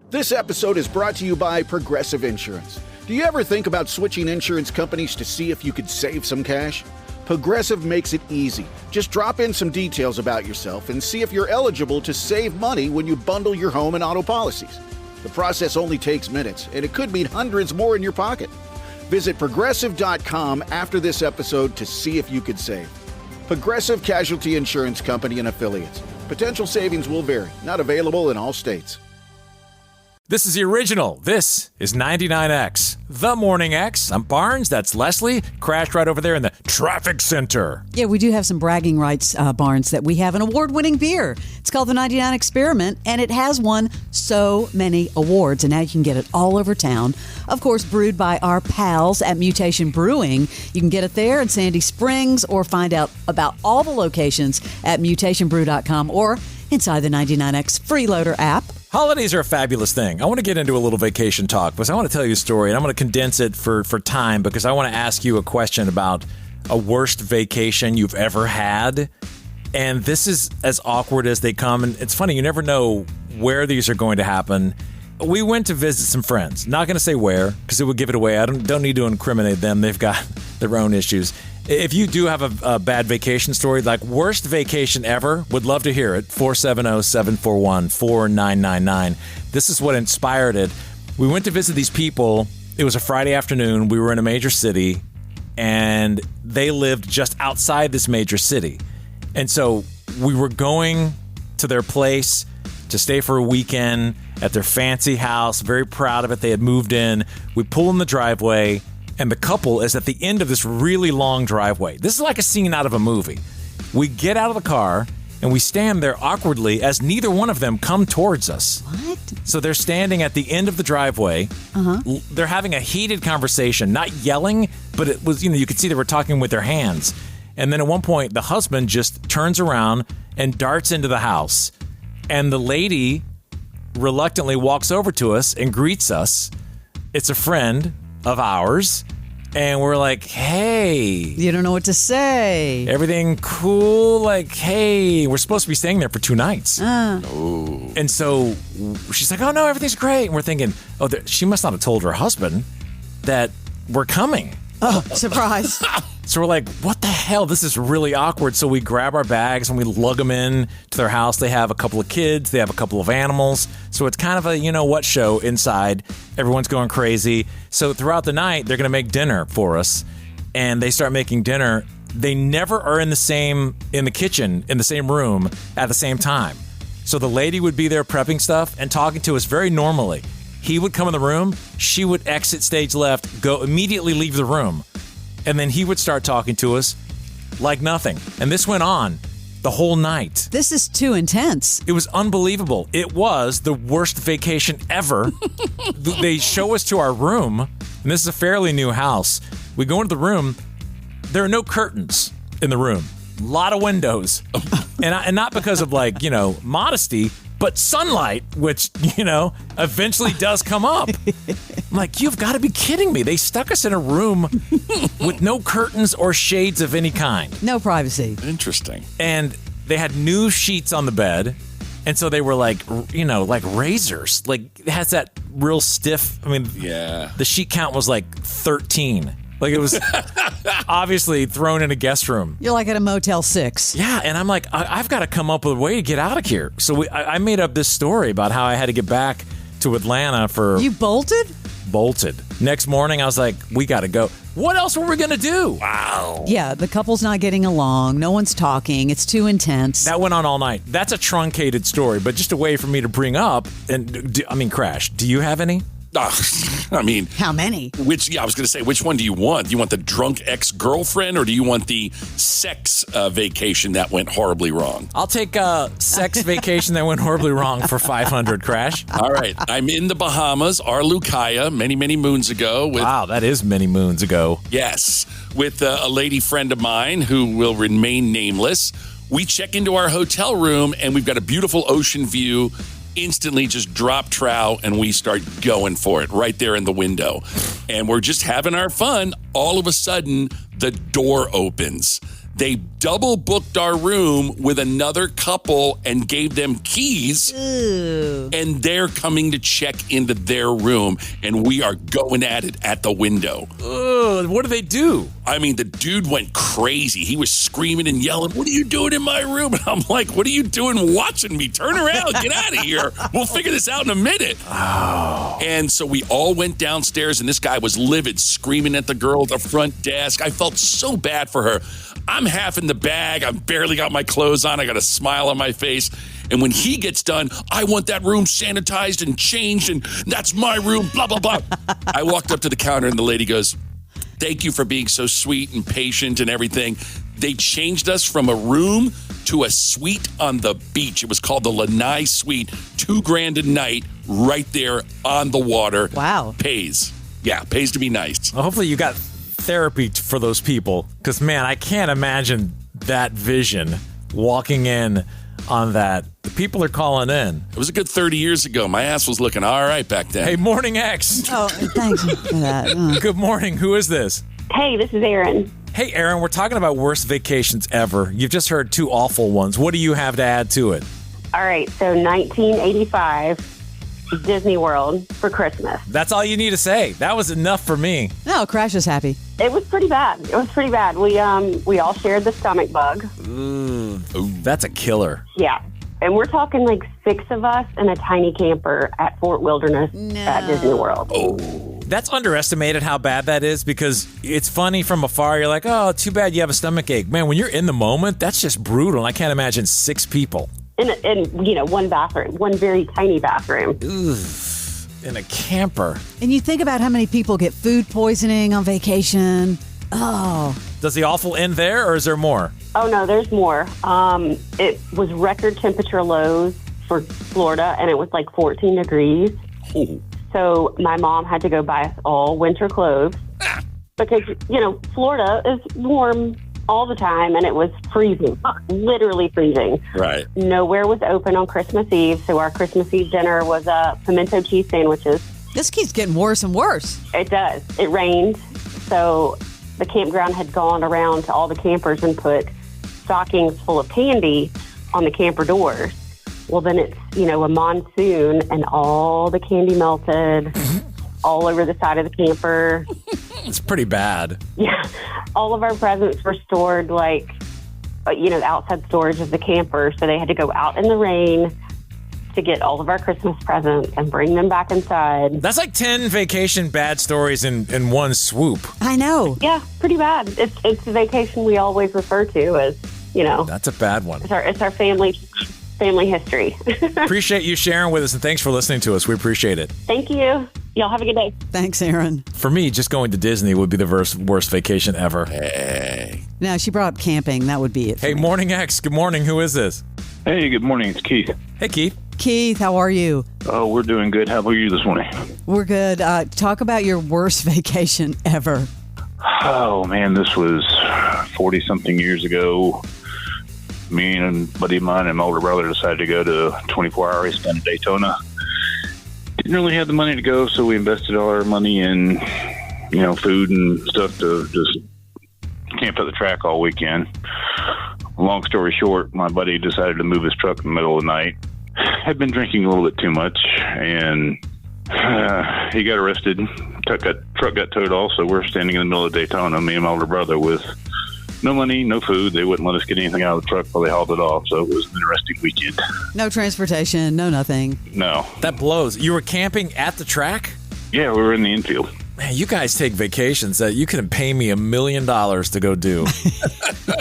This episode is brought to you by Progressive Insurance. Do you ever think about switching insurance companies to see if you could save some cash? Progressive makes it easy. Just drop in some details about yourself and see if you're eligible to save money when you bundle your home and auto policies. The process only takes minutes, and it could mean hundreds more in your pocket. Visit Progressive.com after this episode to see if you could save. Progressive Casualty Insurance Company and Affiliates. Potential savings will vary. Not available in all states. This is the original. This is 99X, the Morning X. I'm Barnes. That's Leslie. Crashed right over there in the traffic center. Yeah, we do have some bragging rights, Barnes, that we have an award-winning beer. It's called the 99 Experiment, and it has won so many awards, and now you can get it all over town. Of course, brewed by our pals at Mutation Brewing. You can get it there in Sandy Springs or find out about all the locations at mutationbrew.com or inside the 99X Freeloader app. Holidays are a fabulous thing. I want to get into a little vacation talk because I want to tell you a story, and I'm going to condense it for time because I want to ask you a question about a worst vacation you've ever had. And this is as awkward as they come. And it's funny, you never know where these are going to happen. We went to visit some friends. Not going to say where because it would give it away. I don't need to incriminate them. They've got their own issues. If you do have a bad vacation story, like worst vacation ever, would love to hear it. 470-741-4999. This is what inspired it. We went to visit these people. It was a Friday afternoon. We were in a major city, and they lived just outside this major city. And so we were going to their place to stay for a weekend at their fancy house. Very proud of it. They had moved in. We pull in the driveway. And the couple is at the end of this really long driveway. This is like a scene out of a movie. We get out of the car, and we stand there awkwardly as neither one of them come towards us. What? So they're standing at the end of the driveway. Uh-huh. They're having a heated conversation, not yelling, but it was, you could see they were talking with their hands. And then at one point, the husband just turns around and darts into the house. And the lady reluctantly walks over to us and greets us. It's a friend of ours, and we're like, hey. You don't know what to say. Everything cool? Like, hey, we're supposed to be staying there for 2 nights. Oh. And so she's like, oh, no, everything's great. And we're thinking, oh, she must not have told her husband that we're coming. Oh, surprise. So we're like, what the hell? This is really awkward. So we grab our bags and we lug them in to their house. They have a couple of kids. They have a couple of animals. So it's kind of a you-know-what show inside. Everyone's going crazy. So throughout the night, they're going to make dinner for us. And they start making dinner. They never are in the kitchen, in the same room at the same time. So the lady would be there prepping stuff and talking to us very normally. He would come in the room. She would exit stage left, go immediately leave the room. And then he would start talking to us like nothing. And this went on the whole night. This is too intense. It was unbelievable. It was the worst vacation ever. They show us to our room, and this is a fairly new house. We go into the room. There are no curtains in the room. A lot of windows. And not because of modesty, but sunlight, which, eventually does come up. I'm like, you've got to be kidding me. They stuck us in a room with no curtains or shades of any kind. No privacy. Interesting. And they had new sheets on the bed. And so they were like razors. Like, it has that real stiff, yeah. The sheet count was like 13. Like, it was obviously thrown in a guest room. You're like at a Motel 6. Yeah, and I'm like, I've got to come up with a way to get out of here. So I made up this story about how I had to get back to Atlanta for... You bolted? Bolted. Next morning, I was like, we got to go. What else were we going to do? Wow. Yeah, the couple's not getting along. No one's talking. It's too intense. That went on all night. That's a truncated story, but just a way for me to bring up. And Crash, do you have any? How many? I was going to say, which one do you want? Do you want the drunk ex-girlfriend, or do you want the sex vacation that went horribly wrong? I'll take a sex vacation that went horribly wrong for $500, Crash. All right. I'm in the Bahamas, Arlucaya, many, many moons ago. Wow, that is many moons ago. Yes. With a lady friend of mine who will remain nameless. We check into our hotel room, and we've got a beautiful ocean view. Instantly just drop trow and we start going for it right there in the window. And we're just having our fun. All of a sudden, the door opens. They double booked our room with another couple and gave them keys. Ooh. And they're coming to check into their room, and we are going at it at the window. Ugh, what do they do? I mean, the dude went crazy. He was screaming and yelling, "What are you doing in my room?" And I'm like, "What are you doing watching me? Turn around, get out of here. We'll figure this out in a minute." Oh. And so we all went downstairs, and this guy was livid, screaming at the girl at the front desk. I felt so bad for her. I'm half in the bag. I've barely got my clothes on. I got a smile on my face. And when he gets done, "I want that room sanitized and changed, and that's my room, blah, blah, blah." I walked up to the counter, and the lady goes, "Thank you for being so sweet and patient and everything." They changed us from a room to a suite on the beach. It was called the Lanai Suite. $2,000 a night right there on the water. Wow. Pays. Yeah, pays to be nice. Well, hopefully you got therapy for those people. Because, man, I can't imagine that vision walking in on that. The people are calling in. It was a good 30 years ago. My ass was looking all right back then. Hey, Morning X. Oh, thanks for that. Good morning. Who is this? Hey, this is Erin. Hey, Aaron, we're talking about worst vacations ever. You've just heard two awful ones. What do you have to add to it? All right, so 1985, Disney World for Christmas. That's all you need to say. That was enough for me. No, Crash is happy. It was pretty bad. We all shared the stomach bug. Ooh, that's a killer. Yeah. And we're talking like 6 of us in a tiny camper at Fort Wilderness at Disney World. That's underestimated how bad that is, because it's funny from afar. You're like, oh, too bad you have a stomach ache. Man, when you're in the moment, that's just brutal. And I can't imagine 6 people. In one bathroom, one very tiny bathroom. In a camper. And you think about how many people get food poisoning on vacation. Oh. Does the awful end there, or is there more? Oh, no, there's more. It was record temperature lows for Florida, and it was like 14 degrees. Oh. So my mom had to go buy us all winter clothes because, Florida is warm all the time, and it was freezing, literally freezing. Right. Nowhere was open on Christmas Eve, so our Christmas Eve dinner was pimento cheese sandwiches. This keeps getting worse and worse. It does. It rained, so the campground had gone around to all the campers and put stockings full of candy on the camper doors. Well, then it's, a monsoon, and all the candy melted all over the side of the camper. It's pretty bad. Yeah. All of our presents were stored outside storage of the camper. So they had to go out in the rain to get all of our Christmas presents and bring them back inside. That's like 10 vacation bad stories in one swoop. I know. Yeah, pretty bad. It's the vacation we always refer to as, That's a bad one. It's our family history. Appreciate you sharing with us, and thanks for listening to us. We appreciate it. Thank you. Y'all have a good day. Thanks, Aaron. For me, just going to Disney would be the worst vacation ever. Hey. Now, she brought up camping. That would be it. Hey, Morning X. Good morning. Who is this? Hey, good morning. It's Keith. Hey, Keith. Keith, how are you? Oh, we're doing good. How about you this morning? We're good. Talk about your worst vacation ever. Oh, man, this was 40-something years ago. Me and a buddy of mine and my older brother decided to go to a 24-hour race down to Daytona. Didn't really have the money to go, so we invested all our money in, food and stuff to just camp at the track all weekend. Long story short, my buddy decided to move his truck in the middle of the night. Had been drinking a little bit too much, and he got arrested. Truck got towed off, so we're standing in the middle of Daytona, me and my older brother, with no money, no food. They wouldn't let us get anything out of the truck while they hauled it off, so it was an interesting weekend. No transportation, no nothing. No. That blows. You were camping at the track? Yeah, we were in the infield. Man, you guys take vacations that you can pay me $1 million to go do.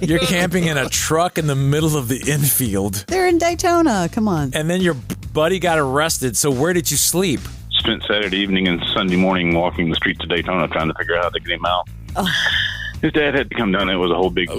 You're camping in a truck in the middle of the infield. They're in Daytona. Come on. And then your buddy got arrested. So where did you sleep? Spent Saturday evening and Sunday morning walking the streets of Daytona trying to figure out how to get him out. His dad had to come down. It was a whole big...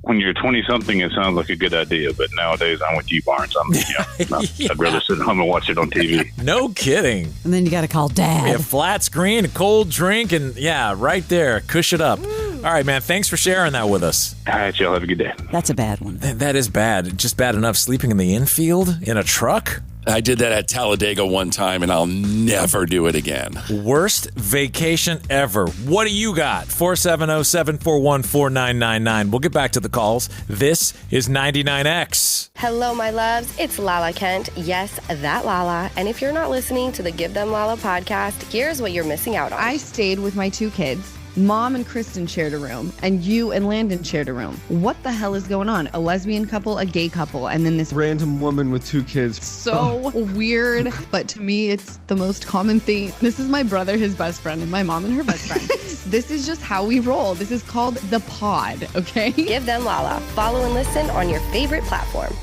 When you're 20-something, it sounds like a good idea, but nowadays I'm with you, Barnes. I'd rather sit at home and watch it on TV. No kidding. And then you got to call Dad. A flat screen, a cold drink, and right there, cush it up. All right, man. Thanks for sharing that with us. All right, y'all have a good day. That's a bad one. That is bad. Just bad enough sleeping in the infield in a truck. I did that at Talladega one time, and I'll never do it again. Worst vacation ever. What do you got? 470-741-4999. We'll get back to the calls. This is 99X. Hello, my loves. It's Lala Kent. Yes, that Lala. And if you're not listening to the Give Them Lala podcast, here's what you're missing out on. I stayed with my 2 kids. Mom and Kristen shared a room, and you and Landon shared a room. What the hell is going on? A lesbian couple, a gay couple, and then this random woman with 2 kids. So weird, but to me, it's the most common thing. This is my brother, his best friend, and my mom and her best friend. This is just how we roll. This is called the pod, okay? Give Them Lala. Follow and listen on your favorite platform.